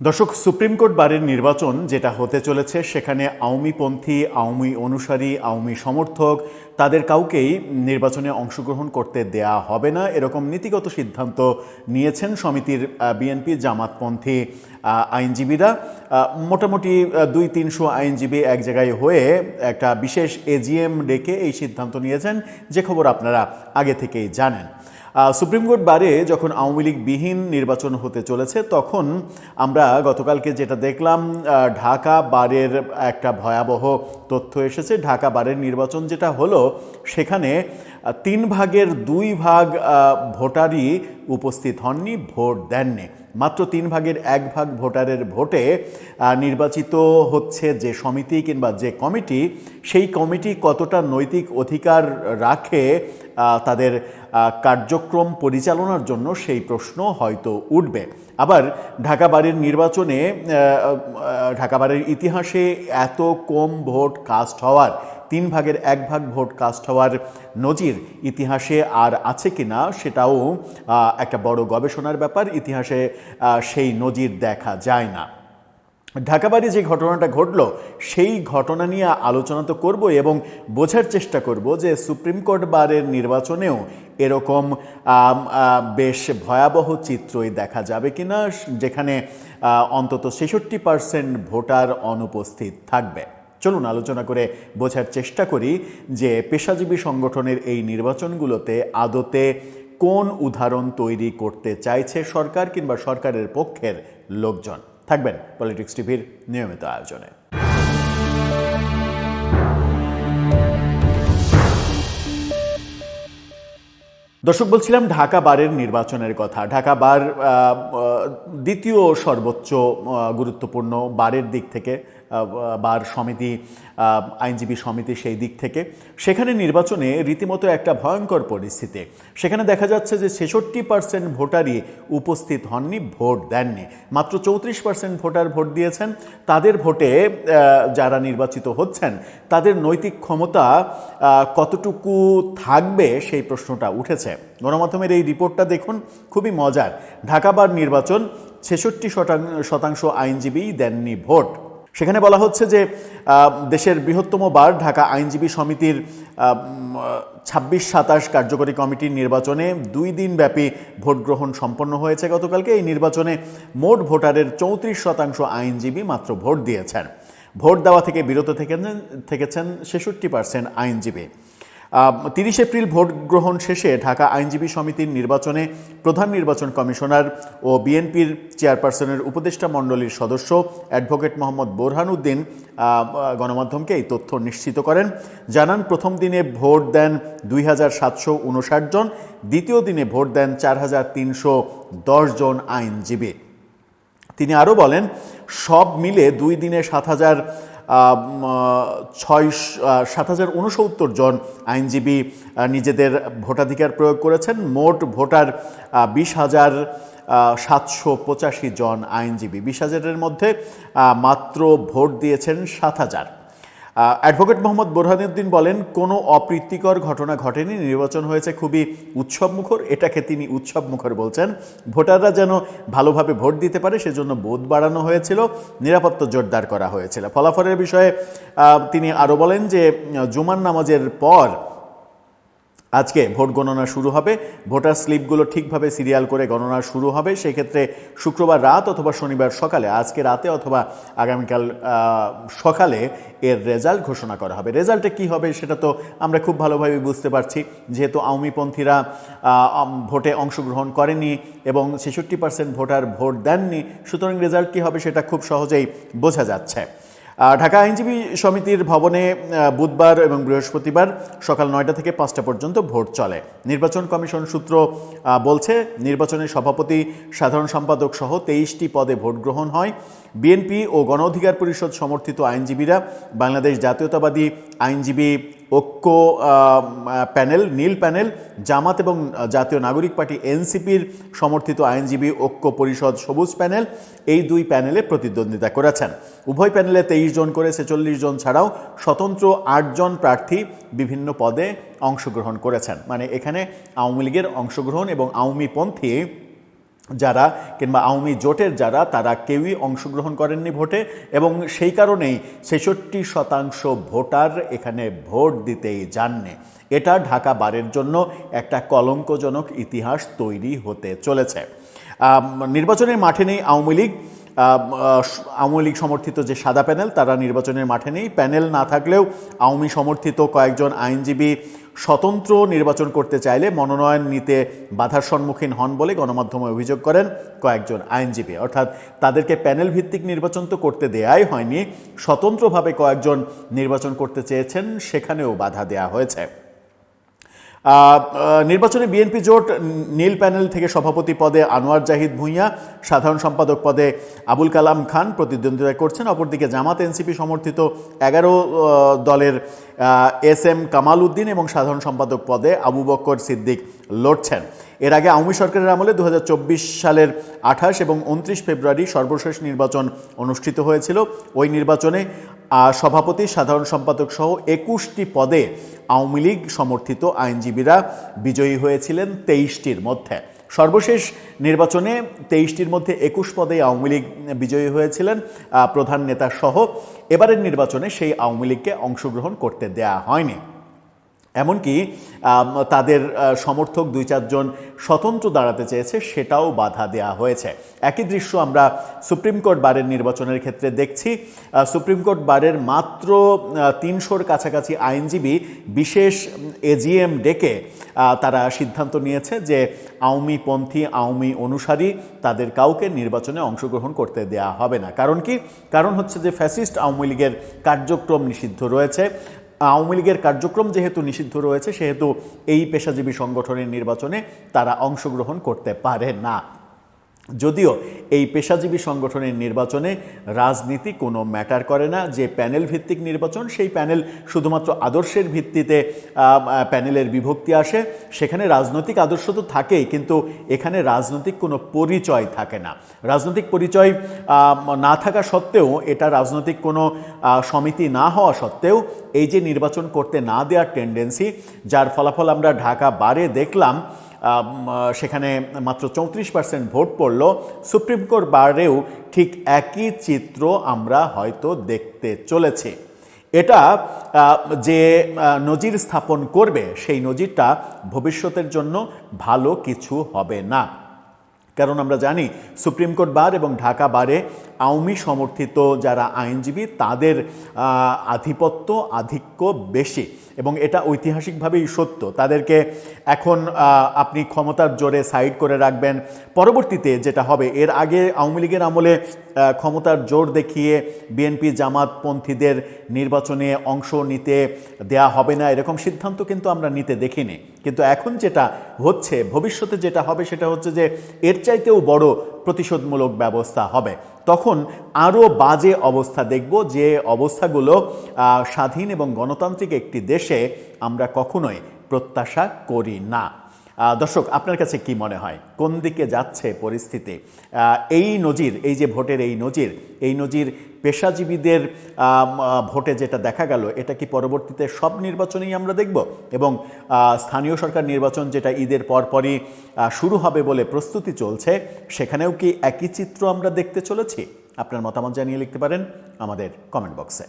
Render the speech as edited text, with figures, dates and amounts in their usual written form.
দর্শক, supreme court বারের নির্বাচন যেটা হতে চলেছে সেখানে আওয়ামীপন্থী, আওয়ামী অনুসারী, আওয়ামী সমর্থক তাদের কাউকেই নির্বাচনে অংশগ্রহণ করতে দেয়া হবে না, এরকম নীতিগত সিদ্ধান্ত নিয়েছেন সমিতির বিএনপি জামাতপন্থী আইনজীবীরা। মোটামুটি 200-300 আইনজীবী এক জায়গায় হয়ে একটা বিশেষ এজিএম ডেকে এই সিদ্ধান্ত নিয়েছেন, যে খবর আপনারা আগে থেকেই জানেন। সুপ্রিম কোর্ট বারে যখন আওয়ামী লীগ বিহীন নির্বাচন হতে চলেছে তখন আমরা গতকালকে যেটা দেখলাম, ঢাকা বারের একটা ভয়াবহ তথ্য এসেছে। ঢাকা বারের নির্বাচন যেটা হলো সেখানে 3 ভাগের 2 ভাগ ভোটারই উপস্থিত হননি, ভোট দেননি। মাত্র 3 ভাগের 1 ভাগ ভোটারের ভোটে নির্বাচিত হচ্ছে যে সমিতি কিংবা যে কমিটি, সেই কমিটি কতটা নৈতিক অধিকার রাখে তাদের কার্যক্রম পরিচালনার জন্য, সেই প্রশ্ন হয়তো উঠবে। আবার ঢাকা বারের নির্বাচনে, ঢাকা বারের ইতিহাসে এত কম ভোট কাস্ট হওয়ার, 3 ভাগের 1 ভাগ ভোট কাস্ট হওয়ার নজির ইতিহাসে আর আছে কিনা সেটাও একটা বড় গবেষণার ব্যাপার। ইতিহাসে সেই নজির দেখা যায় না। ঢাকাবাড়ি যে ঘটনাটা ঘটলো সেই ঘটনা নিয়ে আলোচনা তো করব এবং বোঝার চেষ্টা করব যে সুপ্রিম কোর্ট বারের নির্বাচনেও এরকম বেশ ভয়াবহ চিত্রই দেখা যাবে কিনা, যেখানে অন্তত 66% ভোটার অনুপস্থিত থাকবে। চলুন আলোচনা করে বোঝার চেষ্টা করি যে পেশাজীবী সংগঠনের এই নির্বাচনগুলোতে আদতে কোন উদাহরণ তৈরি করতে চাইছে সরকার কিংবা সরকারের পক্ষের লোকজন। থাকবেন পলিটিক্স টিভির নিয়মিত আয়োজনে। দর্শক, বলছিলাম ঢাকা বারের নির্বাচনের কথা। ঢাকা বার দ্বিতীয় সর্বোচ্চ গুরুত্বপূর্ণ বারের দিক থেকে, বার সমিতি, আইনজীবী সমিতি, সেই দিক থেকে সেখানে নির্বাচনে রীতিমতো একটা ভয়ঙ্কর পরিস্থিতি। সেখানে দেখা যাচ্ছে যে 66% ভোটারই উপস্থিত হননি, ভোট দেননি। মাত্র 34% ভোটার ভোট দিয়েছেন। তাদের ভোটে যারা নির্বাচিত হচ্ছেন তাদের নৈতিক ক্ষমতা কতটুকু থাকবে সেই প্রশ্নটা উঠেছে। গণমাধ্যমের এই রিপোর্টটা দেখুন, খুবই মজার। ঢাকা বার নির্বাচন, 66% আইনজীবী দেননি ভোট। সেখানে বলা হচ্ছে যে দেশের বৃহত্তম বার ঢাকা আইনজীবী সমিতির 26-27 কার্যকরী কমিটির নির্বাচনে 2 দিন ব্যাপী ভোট গ্রহণ সম্পন্ন হয়েছে গতকালকে। এই নির্বাচনে মোট ভোটারের 34% আইনজীবী মাত্র ভোট দিয়েছেন। ভোট দেওয়া থেকে বিরত থেকেছেন 66% আইনজীবী। 30 এপ্রিল ভোট গ্রহণ শেষে ঢাকা আইনজীবী সমিতির নির্বাচনে প্রধান নির্বাচন কমিশনার ও বিএনপির চেয়ারপারসনের উপদেষ্টা মণ্ডলীর সদস্য অ্যাডভোকেট মোহাম্মদ বোরহান উদ্দিন গণমাধ্যমকে এই তথ্য নিশ্চিত করেন। জানান, প্রথম দিনে ভোট দেন 2759 জন, দ্বিতীয় দিনে ভোট দেন 4310 জন আইনজীবী। তিনি আরও বলেন, সব মিলে 2 দিনে 7069 জন আইনজীবী নিজেদের ভোটাধিকার প্রয়োগ করেছেন। মোট ভোটার 20,785 জন আইনজীবী। 20,000-এর মধ্যে মাত্র ভোট দিয়েছেন 7,000। অ্যাডভোকেট মোহাম্মদ বোরহানুদ্দিন বলেন, কোনো অপ্রীতিকর ঘটনা ঘটেনি, নির্বাচন হয়েছে খুবই উৎসবমুখর। এটাকে তিনি উৎসবমুখর বলছেন। ভোটাররা যেন ভালোভাবে ভোট দিতে পারে সেজন্য বোধ বাড়ানো হয়েছিল, নিরাপত্তা জোরদার করা হয়েছিল। ফলাফলের বিষয়ে তিনি আরও বলেন যে জুমার নামাজের পর আজকে ভোট গণনা শুরু হবে। ভোটার স্লিপগুলো ঠিকভাবে সিরিয়াল করে গণনা শুরু হবে। সেক্ষেত্রে শুক্রবার রাত অথবা শনিবার সকালে, আজকে রাতে অথবা আগামীকাল সকালে এর রেজাল্ট ঘোষণা করা হবে। রেজাল্টে কি হবে সেটা তো আমরা খুব ভালোভাবে বুঝতে পারছি, যেহেতু আওয়ামীপন্থীরা ভোটে অংশগ্রহণ করেনি এবং 66% ভোটার ভোট দেননি, সুতরাং রেজাল্ট কী হবে সেটা খুব সহজেই বোঝা যাচ্ছে। ঢাকা আইনজীবী সমিতির ভবনে বুধবার এবং বৃহস্পতিবার সকাল 9টা থেকে 5টা পর্যন্ত ভোট চলে। নির্বাচন কমিশন সূত্র বলছে, নির্বাচনের সভাপতি, সাধারণ সম্পাদক সহ 23টি পদে ভোট গ্রহণ হয়। বিএনপি ও গণ অধিকার পরিষদ সমর্থিত আইনজীবীরা, বাংলাদেশ জাতীয়তাবাদী আইনজীবী ঐক্য প্যানেল, নীল প্যানেল, জামাত এবং জাতীয় নাগরিক পার্টি এনসিপির সমর্থিত আইনজীবী ঐক্য পরিষদ সবুজ প্যানেল, এই 2 প্যানেলে প্রতিদ্বন্দ্বিতা করেছেন। উভয় প্যানেলে 23 জন করে 46 জন ছাড়াও স্বতন্ত্র 8 জন প্রার্থী বিভিন্ন পদে অংশগ্রহণ করেছেন। মানে এখানে আওয়ামী লীগের অংশগ্রহণ এবং আওয়ামীপন্থী যারা কিংবা আওয়ামী জোটের যারা তারা কেউই অংশগ্রহণ করেননি ভোটে, এবং সেই কারণেই ৬৬% ভোটার এখানে ভোট দিতেই যাননি। এটা ঢাকা বারের জন্য একটা কলঙ্কজনক ইতিহাস তৈরি হতে চলেছে। নির্বাচনের মাঠে নেই আওয়ামী লীগ। আওয়ামী লীগ সমর্থিত যে সাদা প্যানেল তারা নির্বাচনের মাঠে নেই। প্যানেল না থাকলেও আওয়ামী সমর্থিত কয়েকজন আইনজীবী স্বতন্ত্র নির্বাচন করতে চাইলে মনোনয়ন নিতে বাধার সম্মুখীন হন বলে গণমাধ্যমে অভিযোগ করেন কয়েকজন আইনজীবী। অর্থাৎ তাদেরকে প্যানেল ভিত্তিক নির্বাচন তো করতে দেয়াই হয়নি, স্বতন্ত্রভাবে কয়েকজন নির্বাচন করতে চেয়েছেন, সেখানেও বাধা দেয়া হয়েছে। নির্বাচনে বিএনপি জোট নীল প্যানেল থেকে সভাপতি পদে আনোয়ার জাহিদ ভূঁইয়া, সাধারণ সম্পাদক পদে আবুল কালাম খান প্রতিদ্বন্দ্বিতা করছেন। অপরদিকে জামাত এনসিপি সমর্থিত 11 দলের এস এম কামাল উদ্দিন এবং সাধারণ সম্পাদক পদে আবু বকর সিদ্দিক লড়ছেন। এর আগে আওয়ামী সরকারের আমলে 2024 সালের 28 এবং 29 ফেব্রুয়ারি সর্বশেষ নির্বাচন অনুষ্ঠিত হয়েছিল। ওই নির্বাচনে সভাপতি, সাধারণ সম্পাদক সহ 21টি পদে আওয়ামী লীগ সমর্থিত আইনজীবীরা বিজয়ী হয়েছিলেন 23টির মধ্যে। সর্বশেষ নির্বাচনে 23টির মধ্যে 21 পদে আওয়ামী লীগ বিজয়ী হয়েছিলেন প্রধান নেতা সহ। এবারের নির্বাচনে সেই আওয়ামী লীগকে অংশগ্রহণ করতে দেয়া হয়নি। এমনকি তাদের সমর্থক 2-4 জন স্বতন্ত্র দাঁড়াতে চেয়েছে, সেটাও বাধা দেয়া হয়েছে। একই দৃশ্য আমরা সুপ্রিম কোর্ট বারের নির্বাচনের ক্ষেত্রে দেখছি। সুপ্রিম কোর্ট বারের মাত্র 300-র কাছাকাছি আইনজীবী বিশেষ এজিএম ডেকে তারা সিদ্ধান্ত নিয়েছে যে আওয়ামীপন্থী, আওয়ামী অনুসারী তাদের কাউকে নির্বাচনে অংশগ্রহণ করতে দেয়া হবে না। কারণ কি? কারণ হচ্ছে যে ফ্যাসিস্ট আওয়ামী লীগের কার্যক্রম নিষিদ্ধ রয়েছে। আওয়ামী লীগের কার্যক্রম যেহেতু নিষিদ্ধ রয়েছে, সেহেতু এই পেশাজীবী সংগঠনের নির্বাচনে তারা অংশগ্রহণ করতে পারে না। যদিও এই পেশাজীবী সংগঠনের নির্বাচনে রাজনীতি কোনো ম্যাটার করে না। যে প্যানেল ভিত্তিক নির্বাচন, সেই প্যানেল শুধুমাত্র আদর্শের ভিত্তিতে প্যানেলের বিভক্তি আসে। সেখানে রাজনৈতিক আদর্শ তো থাকেই, কিন্তু এখানে রাজনৈতিক কোনো পরিচয় থাকে না। রাজনৈতিক পরিচয় না থাকা সত্ত্বেও, এটা রাজনৈতিক কোনো সমিতি না হওয়া সত্ত্বেও, এই যে নির্বাচন করতে না দেওয়ার টেন্ডেন্সি, যার ফলাফল আমরা ঢাকা বারে দেখলাম, সেখানে মাত্র 34% ভোট পড়ল। সুপ্রিম কোর্ট বারেও ঠিক একই চিত্র আমরা হয়তো দেখতে চলেছি। এটা যে নজির স্থাপন করবে, সেই নজিরটা ভবিষ্যতের জন্য ভালো কিছু হবে না। কারণ আমরা জানি সুপ্রিম কোর্ট বার এবং ঢাকা বারে আওয়ামী সমর্থিত যারা আইনজীবী, তাদের আধিপত্য, আধিক্য বেশি, এবং এটা ঐতিহাসিকভাবেই সত্য। তাদেরকে এখন আপনি ক্ষমতার জোরে সাইড করে রাখবেন। পরবর্তীতে যেটা হবে, এর আগে আওয়ামী লীগের আমলে ক্ষমতার জোর দেখিয়ে বিএনপি জামাতপন্থীদের নির্বাচনে অংশ নিতে দেয়া হবে না, এরকম সিদ্ধান্ত কিন্তু আমরা নিতে দেখিনি। কিন্তু এখন যেটা হচ্ছে, ভবিষ্যতে যেটা হবে, সেটা হচ্ছে যে এর চাইতেও বড় প্রতিশোধমূলক ব্যবস্থা হবে। তখন আরও বাজে অবস্থা দেখব, যে অবস্থাগুলো স্বাধীন এবং গণতান্ত্রিক একটি দেশে আমরা কখনোই প্রত্যাশা করি না। দর্শক, আপনার কাছে কি মনে হয়, কোন দিকে যাচ্ছে পরিস্থিতি? এই নজির, এই যে ভোটের এই নজির পেশাজীবীদের ভোটে যেটা দেখা গেল, এটা কি পরবর্তীতে সব নির্বাচনেই আমরা দেখব? এবং স্থানীয় সরকার নির্বাচন যেটা ঈদের পরপরই শুরু হবে বলে প্রস্তুতি চলছে, সেখানেও কি একই চিত্র আমরা দেখতে চলেছি? আপনার মতামত জানিয়ে লিখতে পারেন আমাদের কমেন্ট বক্সে।